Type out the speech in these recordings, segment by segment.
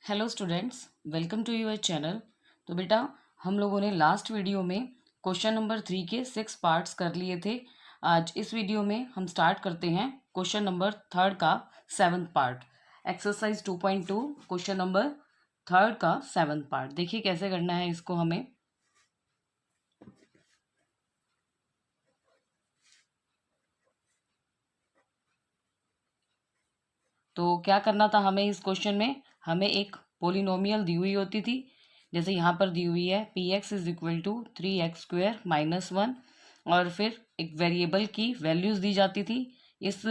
Hello students, welcome to your channel. तो बेटा, हम लोगों ने लास्ट वीडियो में क्वेश्चन नंबर 3 के 6 पार्ट्स कर लिए थे। आज इस वीडियो में हम स्टार्ट करते हैं क्वेश्चन नंबर 3 का 7th part. Exercise 2.2 question number 3 का 7th पार्ट। देखिए कैसे करना है इसको हमें। तो क्या करना था हमें इस क्वेश्चन में, हमें एक पोलिनोमियल दी हुई होती थी। जैसे यहाँ पर दी हुई है P x is equal to 3x² - 1, और फिर एक वेरिएबल की वैल्यूज़ दी जाती थी। इस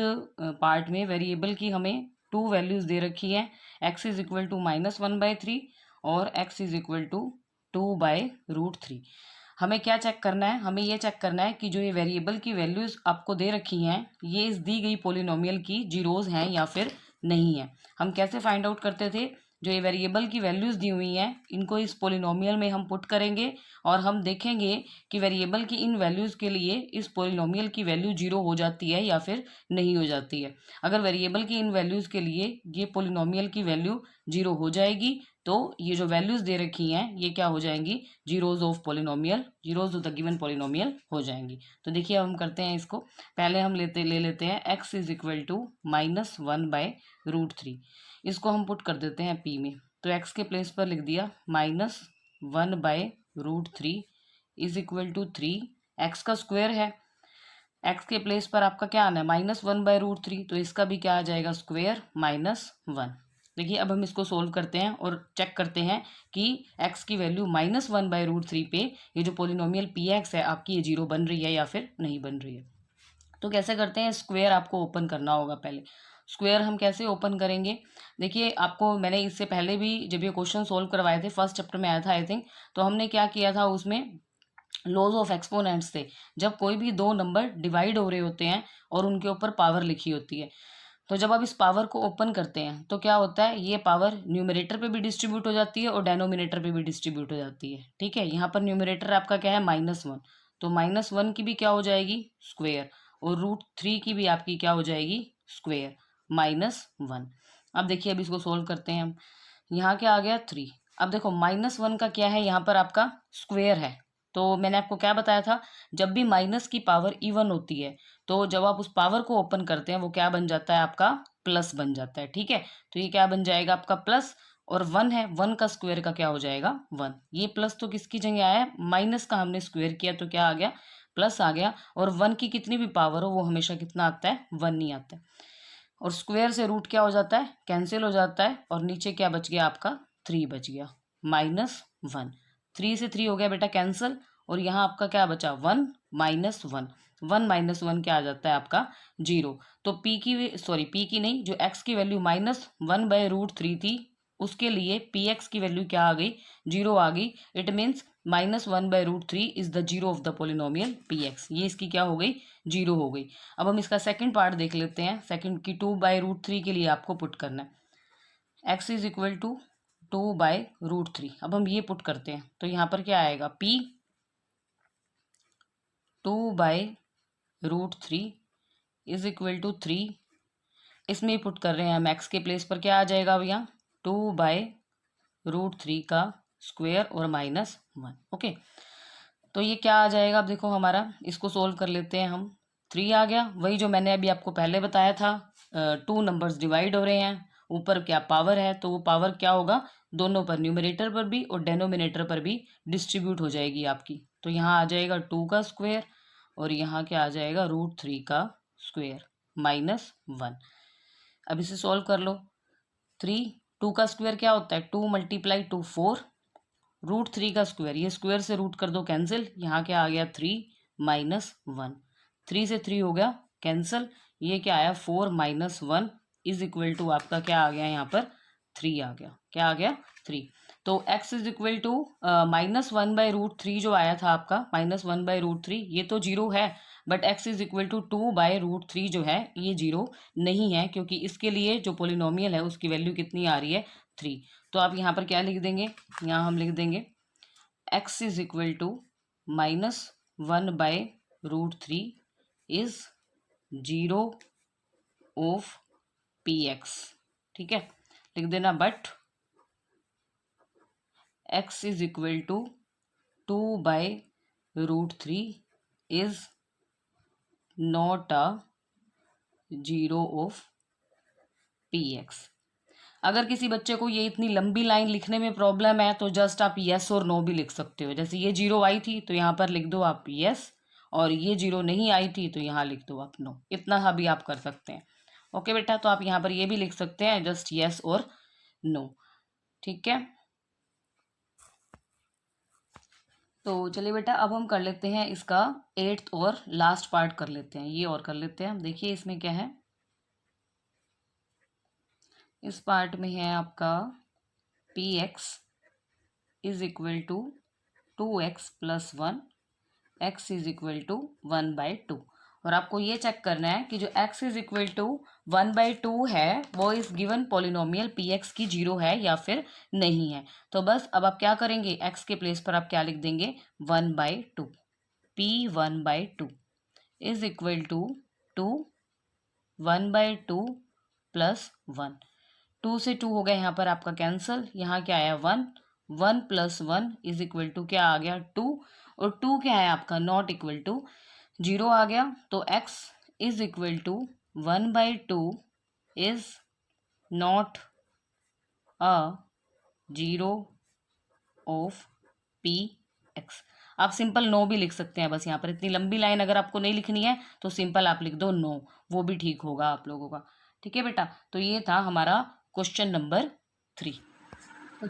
पार्ट में वेरिएबल की हमें 2 वैल्यूज़ दे रखी हैं, x इज इक्वल टू -1/3 और x इज इक्वल टू 2/√3। हमें क्या चेक करना है, हमें ये चेक करना है कि जो ये वेरिएबल की वैल्यूज़ आपको दे रखी हैं ये इस दी गई पोलिनोमियल की जीरोज़ हैं या फिर नहीं है। हम कैसे फाइंड आउट करते थे, जो ये वेरिएबल की वैल्यूज़ दी हुई हैं इनको इस पोलिनोमियल में हम पुट करेंगे और हम देखेंगे कि वेरिएबल की इन वैल्यूज़ के लिए इस पोलिनोमियल की वैल्यू जीरो हो जाती है या फिर नहीं हो जाती है। अगर वेरिएबल की इन वैल्यूज़ के लिए ये पोलिनोमियल की वैल्यू जीरो हो जाएगी तो ये जो वैल्यूज़ दे रखी हैं ये क्या हो जाएंगी, zeros of polynomial, zeros of the given polynomial हो जाएंगी। तो देखिए अब हम करते हैं इसको। पहले हम ले लेते हैं x इज इक्वल टू -1/√3। इसको हम पुट कर देते हैं p में। तो x के प्लेस पर लिख दिया -1/√3 इज इक्वल टू 3। x का स्क्वायर है, x के प्लेस पर आपका क्या आना है -1/√3, तो इसका भी क्या आ जाएगा स्क्वायर -1। देखिए अब हम इसको सोल्व करते हैं और चेक करते हैं कि x की वैल्यू -1/√3 पे ये जो पोलिनोमियल पी एक्स है आपकी ये जीरो बन रही है या फिर नहीं बन रही है। तो कैसे करते हैं, स्क्वायर आपको ओपन करना होगा। पहले स्क्वायर हम कैसे ओपन करेंगे, देखिए आपको मैंने इससे पहले भी जब ये क्वेश्चन सोल्व करवाए थे, फर्स्ट चैप्टर में आया था आई थिंक, तो हमने क्या किया था उसमें लॉज ऑफ एक्सपोनेंट्स थे। जब कोई भी दो नंबर डिवाइड हो रहे होते हैं और उनके ऊपर पावर लिखी होती है, तो जब आप इस पावर को ओपन करते हैं तो क्या होता है, ये पावर न्यूमरेटर पे भी डिस्ट्रीब्यूट हो जाती है और डेनोमिनेटर पे भी डिस्ट्रीब्यूट हो जाती है। ठीक है, यहाँ पर न्यूमरेटर आपका क्या है -1, तो -1 की भी क्या हो जाएगी स्क्वेयर, और √3 की भी आपकी क्या हो जाएगी स्क्वेयर -1। अब देखिए अब इसको सोल्व करते हैं हम। यहाँ क्या आ गया 3। अब देखो -1 का क्या है, यहाँ पर आपका स्क्वेयर है। तो मैंने आपको क्या बताया था, जब भी माइनस की पावर इवन होती है तो जब आप उस पावर को ओपन करते हैं वो क्या बन जाता है आपका प्लस बन जाता है। ठीक है, तो ये क्या बन जाएगा आपका प्लस, और 1 है, 1 का स्क्वायर का क्या हो जाएगा 1। ये प्लस तो किसकी जगह आया, माइनस का हमने स्क्वायर किया तो क्या आ गया प्लस आ गया। और 1 की कितनी भी पावर हो वो हमेशा कितना आता है 1 नहीं आता है। और स्क्वायर से रूट क्या हो जाता है कैंसिल हो जाता है, और नीचे क्या बच गया आपका 3 बच गया -1। 3 से 3 हो गया बेटा कैंसिल, और यहाँ आपका क्या बचा 1 -1। 1 -1 क्या आ जाता है आपका 0। तो पी की नहीं, जो x की वैल्यू -1/√3 थी उसके लिए पी एक्स की वैल्यू क्या आ गई 0 आ गई। It means -1/√3 is the zero of the polynomial P x, ये इसकी क्या हो गई जीरो हो गई। अब हम इसका सेकंड पार्ट देख लेते हैं। सेकंड की 2/√3 के लिए आपको पुट करना है, x इज इक्वल टू 2/√3। अब हम ये पुट करते हैं तो यहाँ पर क्या आएगा p 2/√3 इज इक्वल टू 3। इसमें पुट कर रहे हैं हम x के प्लेस पर क्या आ जाएगा अब यहाँ 2/√3 का स्क्वायर और -1। ओके, तो ये क्या आ जाएगा, अब देखो हमारा इसको सोल्व कर लेते हैं हम। 3 आ गया, वही जो मैंने अभी आपको पहले बताया था, 2 नंबर्स डिवाइड हो रहे हैं, ऊपर क्या पावर है तो वो पावर क्या होगा दोनों पर, न्यूमरेटर पर भी और डेनोमिनेटर पर भी डिस्ट्रीब्यूट हो जाएगी आपकी। तो यहाँ आ जाएगा 2 का स्क्वायर और यहाँ क्या आ जाएगा √3 का स्क्वायर -1। अब इसे सॉल्व कर लो। 3 2 का स्क्वायर क्या होता है 2 × 2 4, √3 का स्क्वायर, ये स्क्वायर से रूट कर दो कैंसिल, यहाँ क्या आ गया 3 -1। 3 से 3 हो गया कैंसिल, ये क्या आया 4 -1 इज इक्वल टू आपका क्या आ गया यहाँ पर 3 आ गया। क्या आ गया 3। तो x इज इक्वल टू -1/√3 जो आया था आपका -1/√3, ये तो जीरो है, but x is equal to 2/√3 जो है ये जीरो नहीं है, क्योंकि इसके लिए जो पोलिनोमियल है उसकी वैल्यू कितनी आ रही है 3। तो आप यहाँ पर क्या लिख देंगे, यहाँ हम लिख देंगे x is equal to -1/√3 is zero of p x. ठीक है, लिख देना but x is equal to 2/√3 is not a zero of px। अगर किसी बच्चे को ये इतनी लंबी लाइन लिखने में प्रॉब्लम है तो जस्ट आप यस और नो भी लिख सकते हो। जैसे ये 0 आई थी तो यहाँ पर लिख दो आप यस, और ये 0 नहीं आई थी तो यहाँ लिख दो आप नो। इतना सा भी आप कर सकते हैं। ओके बेटा, तो आप यहाँ पर ये भी लिख सकते हैं जस्ट यस और नो। ठीक है, तो चलिए बेटा अब हम कर लेते हैं इसका 8th और लास्ट पार्ट कर लेते हैं, ये और कर लेते हैं। देखिए इसमें क्या है, इस पार्ट में है आपका px is equal to 2x plus 1, x is equal to 1/2। और आपको ये चेक करना है कि जो x इज इक्वल टू 1/2 है वो इस गिवन पॉलिनोमियल px की 0 है या फिर नहीं है। तो बस अब आप क्या करेंगे, x के प्लेस पर आप क्या लिख देंगे 1/2, p 1/2 is equal to 1/2 plus 1। 2 से 2 हो गया यहाँ पर आपका कैंसल, यहाँ क्या आया 1, 1 प्लस 1 इज इक्वल टू क्या आ गया 2, और 2 क्या है आपका नॉट इक्वल टू 0 आ गया। तो x is equal to 1/2 is not a zero of px। आप सिंपल नो भी लिख सकते हैं, बस यहाँ पर इतनी लंबी लाइन अगर आपको नहीं लिखनी है तो सिंपल आप लिख दो नो, वो भी ठीक होगा आप लोगों का। ठीक है बेटा, तो ये था हमारा क्वेश्चन नंबर 3। तो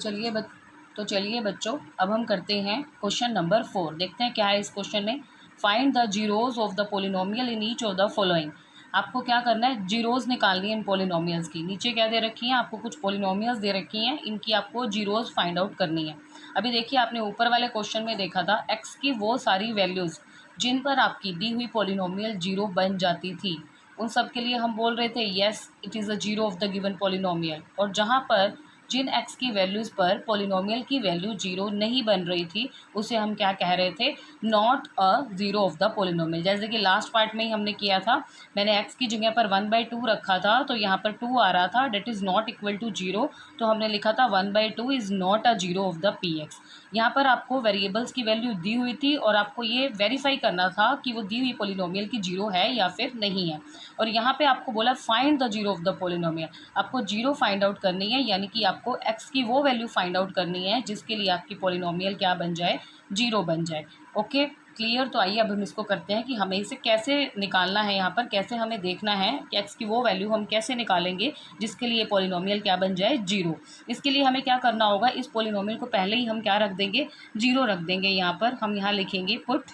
चलिए बच्चों अब हम करते हैं क्वेश्चन नंबर 4। देखते हैं क्या है इस क्वेश्चन में। Find the zeros of the polynomial in each of the following. आपको क्या करना है, जीरोज निकालनी है इन पोलिनोमियल्स की। नीचे क्या दे रखी है आपको, कुछ पोलिनोमियल्स दे रखी हैं, इनकी आपको जीरोज फाइंड आउट करनी है। अभी देखिए आपने ऊपर वाले क्वेश्चन में देखा था एक्स की वो सारी वैल्यूज़ जिन पर आपकी दी हुई पोलिनोमियल जीरो बन जाती थी, उन सब के लिए हम बोल रहे थे yes it is a zero of the given polynomial. और जहाँ पर जिन एक्स की वैल्यूज़ पर पोलिनोमियल की वैल्यू जीरो नहीं बन रही थी उसे हम क्या कह रहे थे, not a zero of the polynomial. जैसे कि लास्ट पार्ट में ही हमने किया था, मैंने एक्स की जगह पर 1/2 रखा था तो यहाँ पर 2 आ रहा था, that is not equal to zero, तो हमने लिखा था 1/2 is not a zero of the px। यहाँ पर आपको वेरिएबल्स की वैल्यू दी हुई थी और आपको ये वेरीफाई करना था कि वो दी हुई पोलिनोमियल की जीरो है या फिर नहीं है। और यहाँ पे आपको बोला find the zero of the polynomial, आपको जीरो फाइंड आउट करनी है, यानी कि आपको एक्स की वो वैल्यू फाइंड आउट करनी है जिसके लिए आपकी पोलिनोमियल क्या बन जाए, जीरो बन जाए। ओके क्लियर, तो आइए अब हम इसको करते हैं कि हमें इसे कैसे निकालना है, यहाँ पर कैसे हमें देखना है कि एक्स की वो वैल्यू हम कैसे निकालेंगे जिसके लिए पोलिनोमियल क्या बन जाए, जीरो। इसके लिए हमें क्या करना होगा, इस पोलिनोमियल को पहले ही हम क्या रख देंगे, जीरो रख देंगे। यहाँ पर हम यहाँ लिखेंगे put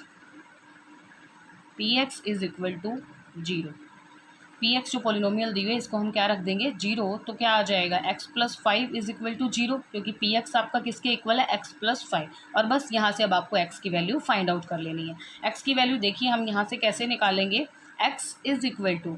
px is equal to zero. px जो पोलिनोमियल दी हुई है इसको हम क्या रख देंगे, जीरो। तो क्या आ जाएगा x plus 5 is equal to zero, क्योंकि px आपका किसके इक्वल है, x प्लस 5। और बस यहाँ से अब आपको x की वैल्यू फाइंड आउट कर लेनी है। x की वैल्यू देखिए हम यहाँ से कैसे निकालेंगे, x इज इक्वल टू,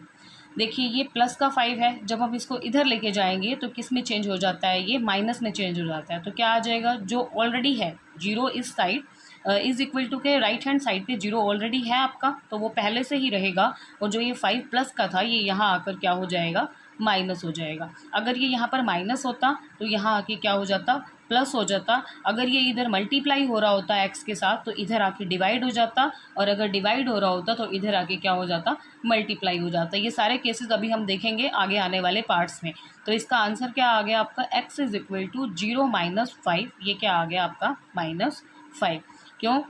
देखिए ये प्लस का 5 है, जब हम इसको इधर लेके जाएंगे तो किस में चेंज हो जाता है, ये माइनस में चेंज हो जाता है। तो क्या आ जाएगा, जो ऑलरेडी है जीरो इस साइड इज इक्वल टू के राइट हैंड साइड पे जीरो ऑलरेडी है आपका, तो वो पहले से ही रहेगा। और जो ये 5 प्लस का था ये यहाँ आकर क्या हो जाएगा, माइनस हो जाएगा। अगर ये यहाँ पर माइनस होता तो यहाँ आके क्या हो जाता, प्लस हो जाता। अगर ये इधर मल्टीप्लाई हो रहा होता एक्स के साथ तो इधर आके डिवाइड हो जाता, और अगर डिवाइड हो रहा होता तो इधर आके क्या हो जाता, मल्टीप्लाई हो जाता। ये सारे केसेस अभी हम देखेंगे आगे आने वाले पार्ट्स में। तो इसका आंसर क्या आ गया आपका, x is equal to 0 minus 5, ये क्या आ गया आपका -5। क्यों,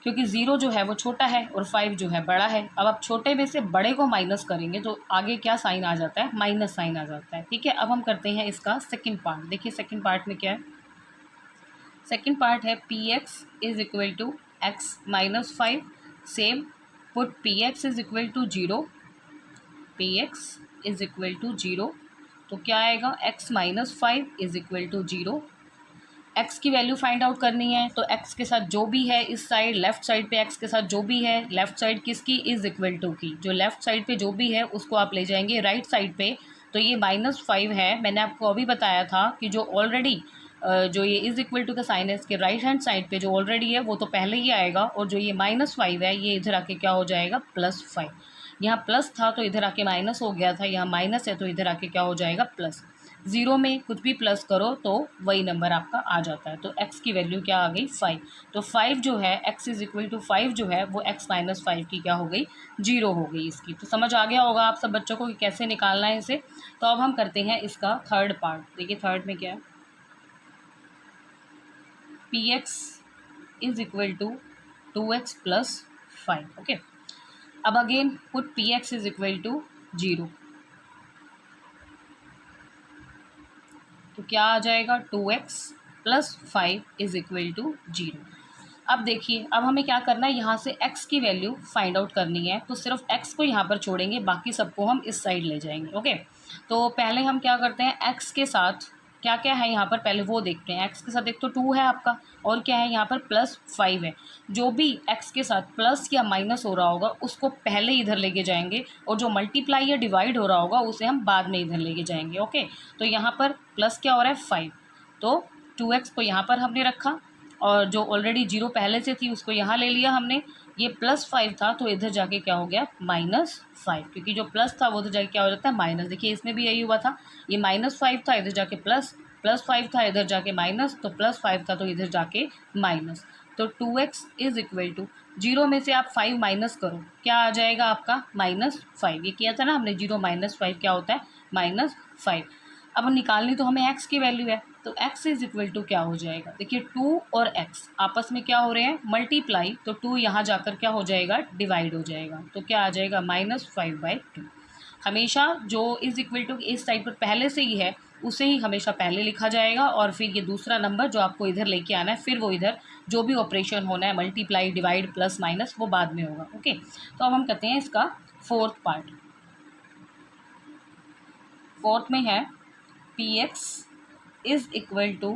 क्योंकि 0 जो है वो छोटा है और 5 जो है बड़ा है। अब आप छोटे में से बड़े को माइनस करेंगे तो आगे क्या साइन आ जाता है, माइनस साइन आ जाता है। ठीक है, अब हम करते हैं इसका सेकंड पार्ट। देखिए सेकंड पार्ट में क्या है, सेकंड पार्ट है px is equal to x minus 5। Same put px is equal to 0, px is equal to 0। तो क्या आएगा, x minus 5 is equal to 0। x की वैल्यू फाइंड आउट करनी है तो x के साथ जो भी है इस साइड लेफ्ट साइड पे x के साथ जो भी है, लेफ्ट साइड किसकी, इज इक्वल टू की, जो लेफ्ट साइड पे जो भी है उसको आप ले जाएंगे राइट साइड पे। तो ये -5 है, मैंने आपको अभी बताया था कि जो ऑलरेडी जो ये इज इक्वल टू का साइन है इसके राइट हैंड साइड पे जो ऑलरेडी है वो तो पहले ही आएगा, और जो ये -5 है ये इधर आके क्या हो जाएगा, +5। यहाँ प्लस था तो इधर आके माइनस हो गया था, यहाँ माइनस है तो इधर आके क्या हो जाएगा, प्लस। ज़ीरो में कुछ भी प्लस करो तो वही नंबर आपका आ जाता है। तो x की वैल्यू क्या आ गई 5। तो 5 जो है x इज इक्वल टू 5 जो है वो x माइनस 5 की क्या हो गई, 0 हो गई इसकी। तो समझ आ गया होगा आप सब बच्चों को कि कैसे निकालना है इसे। तो अब हम करते हैं इसका थर्ड पार्ट। देखिए थर्ड में क्या है, P x is equal to 2x plus 5। Okay, अब again put P x is equal to 0। तो क्या आ जाएगा, 2x plus 5 is equal to 0। अब देखिए, अब हमें क्या करना है, यहाँ से x की वैल्यू फाइंड आउट करनी है। तो सिर्फ x को यहाँ पर छोड़ेंगे, बाकी सबको हम इस साइड ले जाएंगे। ओके, तो पहले हम क्या करते हैं, x के साथ क्या क्या है यहाँ पर पहले वो देखते हैं। x के साथ एक तो 2 है आपका, और क्या है यहाँ पर प्लस 5 है। जो भी x के साथ प्लस या माइनस हो रहा होगा उसको पहले इधर लेके जाएंगे, और जो मल्टीप्लाई या डिवाइड हो रहा होगा उसे हम बाद में इधर लेके जाएंगे। ओके, तो यहाँ पर प्लस क्या हो रहा है 5, तो 2x को यहाँ पर हमने रखा, और जो ऑलरेडी 0 पहले से थी उसको यहाँ ले लिया हमने। ये प्लस 5 था तो इधर जाके क्या हो गया, -5, क्योंकि जो प्लस था वो उधर जाके क्या हो जाता है माइनस। देखिए इसमें भी यही हुआ था, ये -5 था इधर जाके प्लस, +5 था इधर जाके माइनस, तो +5 था तो इधर जाके माइनस। तो 2x इज इक्वल टू 0 में से आप 5 माइनस करो, क्या आ जाएगा आपका -5। ये किया था ना हमने, 0 - 5 क्या होता है -5। अब निकालनी तो हमें x की वैल्यू है, तो x इज इक्वल टू क्या हो जाएगा, देखिए 2 और x आपस में क्या हो रहे हैं, मल्टीप्लाई। तो 2 यहाँ जाकर क्या हो जाएगा, डिवाइड हो जाएगा। तो क्या आ जाएगा -5/2। हमेशा जो इज इक्वल टू इस साइड पर पहले से ही है उसे ही हमेशा पहले लिखा जाएगा, और फिर ये दूसरा नंबर जो आपको इधर लेके आना है, फिर वो इधर जो भी ऑपरेशन होना है, मल्टीप्लाई, डिवाइड, प्लस, माइनस, वो बाद में होगा। ओके, तो अब हम करते हैं इसका फोर्थ पार्ट। फोर्थ में है P x is equal to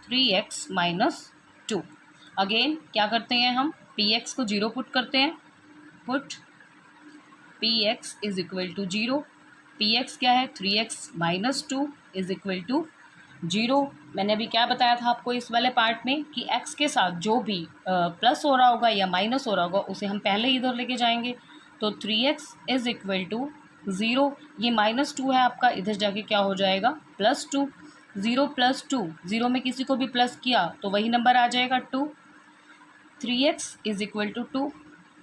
3x minus 2। Again क्या करते हैं हम, पी एक्स को 0 पुट करते हैं, put P x is equal to 0। P x क्या है, 3x minus 2 is equal to 0। मैंने अभी क्या बताया था आपको इस वाले पार्ट में कि x के साथ जो भी प्लस हो रहा होगा या माइनस हो रहा होगा उसे हम पहले इधर लेके जाएंगे। तो 3x इज इक्वल टू 0, ये -2 है आपका, इधर जाके क्या हो जाएगा +2। 0 + 2, 0 में किसी को भी प्लस किया तो वही नंबर आ जाएगा 2। 3x is equal to 2,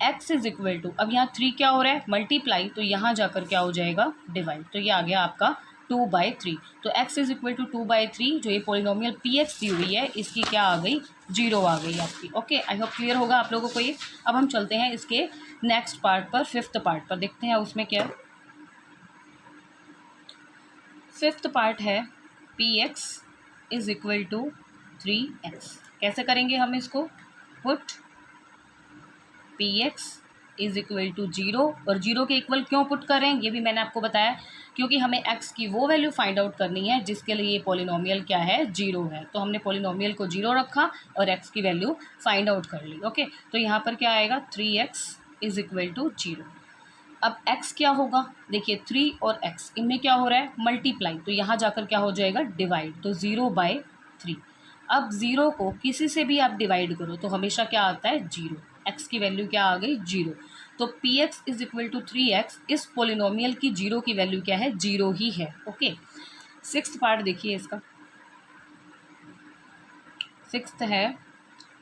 x is equal to, अब यहाँ 3 क्या हो रहा है मल्टीप्लाई, तो यहाँ जाकर क्या हो जाएगा डिवाइड। तो ये आ गया आपका 2/3। तो x इज इक्वल टू 2/3, जो ये पोलिनोमियल पी एक्स दी हुई है इसकी क्या आ गई, 0 आ गई आपकी। ओके, आई होप क्लियर होगा आप लोगों को ये। अब हम चलते हैं इसके नेक्स्ट पार्ट पर, फिफ्थ पार्ट पर, देखते हैं उसमें क्या है। फिफ्थ पार्ट है P x is equal to 3x। कैसे करेंगे हम इसको, put P x is equal to 0, और 0 के इक्वल क्यों पुट करें ये भी मैंने आपको बताया, क्योंकि हमें x की वो वैल्यू फाइंड आउट करनी है जिसके लिए ये पोलिनोमियल क्या है, 0 है। तो हमने पोलिनोमियल को 0 रखा और x की वैल्यू फाइंड आउट कर ली। ओके, तो यहाँ पर क्या आएगा, 3x इज इक्वल टू 0। अब x क्या होगा, देखिए 3 और x इनमें क्या हो रहा है मल्टीप्लाई, तो यहाँ जाकर क्या हो जाएगा डिवाइड, तो 0/3। अब 0 को किसी से भी आप डिवाइड करो तो हमेशा क्या आता है 0, x की वैल्यू क्या आ गई 0। तो p x is equal to 3x, इस पोलिनोमियल की 0 की वैल्यू क्या है, 0 ही है। ओके, सिक्स्थ पार्ट देखिए इसका। सिक्स्थ है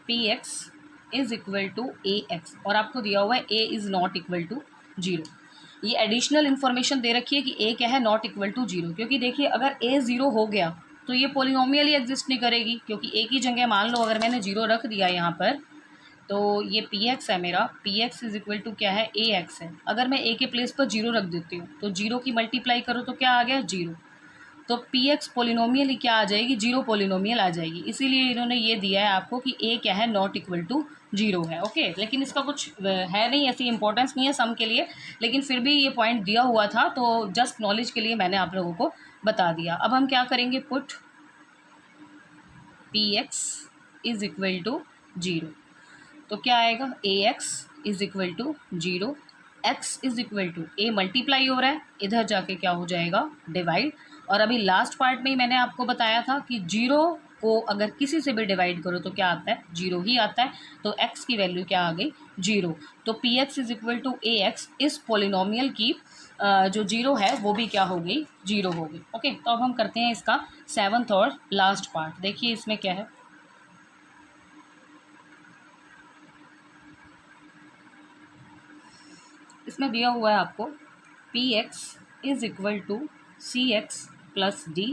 P x is equal to a x, और आपको दिया हुआ है a is not equal to 0। ये एडिशनल इन्फॉर्मेशन दे रखी है कि ए क्या है, नॉट इक्वल टू 0, क्योंकि देखिए अगर ए 0 हो गया तो ये पोलिनोमियल ही एग्जिस्ट नहीं करेगी, क्योंकि ए की जगह मान लो अगर मैंने 0 रख दिया यहाँ पर, तो ये पी एक्स है मेरा, p x is equal to क्या है, ए एक्स है। अगर मैं ए के प्लेस पर 0 रख देती हूँ तो 0 की मल्टीप्लाई करो तो क्या आ गया 0, तो पी एक्स पोलिनोमियल ही क्या आ जाएगी, 0 पोलिनोमियल आ जाएगी। इसीलिए इन्होंने ये दिया है आपको कि ए क्या है, नॉट इक्वल टू 0 है। ओके, लेकिन इसका कुछ है नहीं, ऐसी इंपॉर्टेंस नहीं है सम के लिए, लेकिन फिर भी ये पॉइंट दिया हुआ था तो जस्ट नॉलेज के लिए मैंने आप लोगों को बता दिया। अब हम क्या करेंगे, put P x is equal to 0, तो क्या आएगा, A X is equal to 0, X is equal to A multiply हो रहा है, इधर जाके क्या हो जाएगा डिवाइड। और अभी लास्ट पार्ट में ही मैंने आपको बताया था कि 0 को अगर किसी से भी डिवाइड करो तो क्या आता है, 0 ही आता है। तो x की वैल्यू क्या आ गई, 0। तो px is equal to ax, इस पोलिनोमियल की जो 0 है वो भी क्या हो गई, 0 हो गई। ओके, तो अब हम करते हैं इसका 7th और लास्ट पार्ट। देखिए इसमें क्या है, इसमें दिया हुआ है आपको px is equal to cx plus d,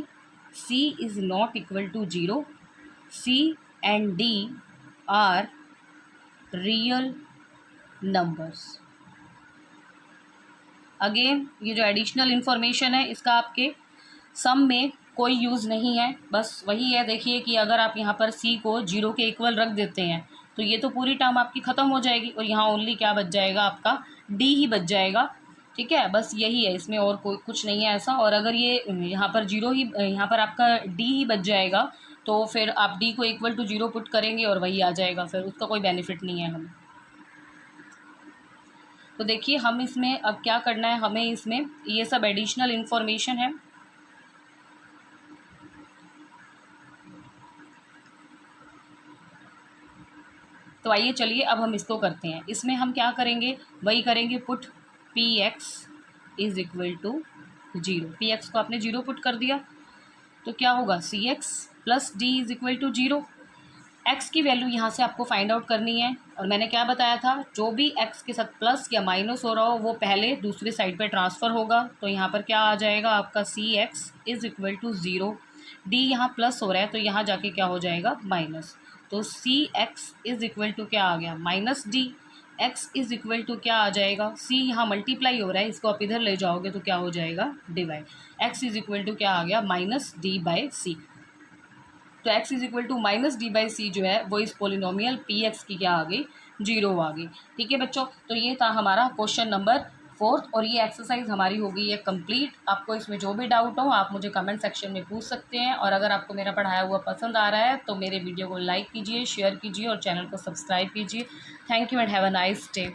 c is not equal to 0, c and d are real numbers. Again ये जो एडिशनल इन्फॉर्मेशन है इसका आपके सम में कोई यूज़ नहीं है, बस वही है। देखिए कि अगर आप यहाँ पर c को 0 के इक्वल रख देते हैं तो ये तो पूरी टर्म आपकी ख़त्म हो जाएगी और यहाँ ओनली क्या बच जाएगा, आपका d ही बच जाएगा। ठीक है, बस यही है, इसमें और कोई कुछ नहीं है ऐसा। और अगर ये यहाँ पर 0 ही, यहाँ पर आपका d ही बच जाएगा तो फिर आप d को इक्वल टू 0 पुट करेंगे और वही आ जाएगा, फिर उसका कोई बेनिफिट नहीं है हमें। तो देखिए हम इसमें अब क्या करना है, हमें इसमें ये सब एडिशनल इन्फॉर्मेशन है। तो आइए चलिए अब हम इसको करते हैं। इसमें हम क्या करेंगे, वही करेंगे, put P x is equal to 0। P X को आपने 0 पुट कर दिया तो क्या होगा, C X plus D is equal to 0। X की वैल्यू यहाँ से आपको फाइंड आउट करनी है और मैंने क्या बताया था, जो भी एक्स के साथ प्लस या माइनस हो रहा हो वो पहले दूसरी साइड पे ट्रांसफ़र होगा। तो यहाँ पर क्या आ जाएगा आपका, C x is equal to 0, D यहाँ प्लस हो रहा है तो यहाँ जाके क्या हो जाएगा, माइनस। तो c x is equal to क्या आ गया, minus d. X is equal to क्या आ जाएगा, सी यहाँ मल्टीप्लाई हो रहा है, इसको आप इधर ले जाओगे तो क्या हो जाएगा, divide. X is equal to क्या आ गया, माइनस डी बाई सी। तो x is equal to minus D by C जो है वो इस पोलिनोमियल पी एक्स की क्या आ गई, 0 आ गई। ठीक है बच्चों, तो ये था हमारा क्वेश्चन नंबर 4 और ये एक्सरसाइज हमारी हो गई है कंप्लीट। आपको इसमें जो भी डाउट हो आप मुझे कमेंट सेक्शन में पूछ सकते हैं और अगर आपको मेरा पढ़ाया हुआ पसंद आ रहा है तो मेरे वीडियो को लाइक कीजिए, शेयर कीजिए और चैनल को सब्सक्राइब कीजिए। Thank you and have a nice day.